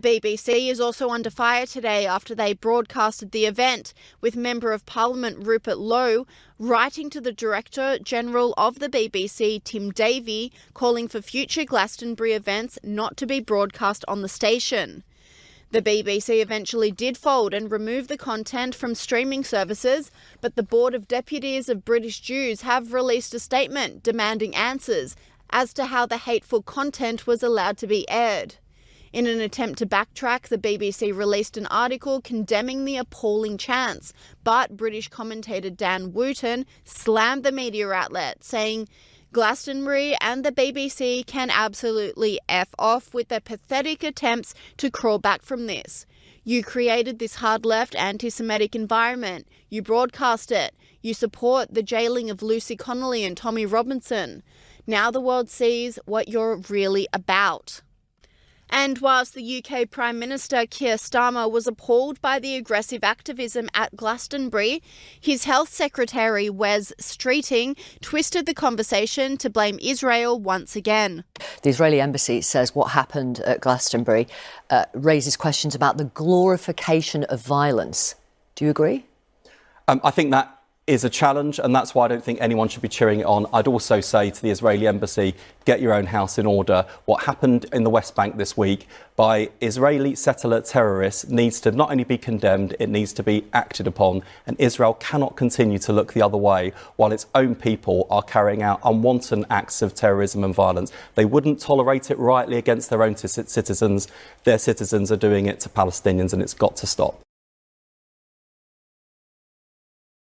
BBC is also under fire today after they broadcasted the event, with Member of Parliament Rupert Lowe writing to the Director General of the BBC, Tim Davie, calling for future Glastonbury events not to be broadcast on the station. The BBC eventually did fold and remove the content from streaming services, but the Board of Deputies of British Jews have released a statement demanding answers as to how the hateful content was allowed to be aired. In an attempt to backtrack, the BBC released an article condemning the appalling chants, but British commentator Dan Wooten slammed the media outlet, saying, "Glastonbury and the BBC can absolutely F off with their pathetic attempts to crawl back from this. You created this hard-left anti-Semitic environment. You broadcast it. You support the jailing of Lucy Connolly and Tommy Robinson. Now the world sees what you're really about." And whilst the UK Prime Minister Keir Starmer was appalled by the aggressive activism at Glastonbury, his Health Secretary Wes Streeting twisted the conversation to blame Israel once again. The Israeli embassy says what happened at Glastonbury raises questions about the glorification of violence. Do you agree? I think that is a challenge, and that's why I don't think anyone should be cheering it on. I'd also say to the Israeli embassy, get your own house in order. What happened in the West Bank this week by Israeli settler terrorists needs to not only be condemned, it needs to be acted upon. And Israel cannot continue to look the other way while its own people are carrying out unwanted acts of terrorism and violence. They wouldn't tolerate it rightly against their own citizens. Their citizens are doing it to Palestinians, and it's got to stop.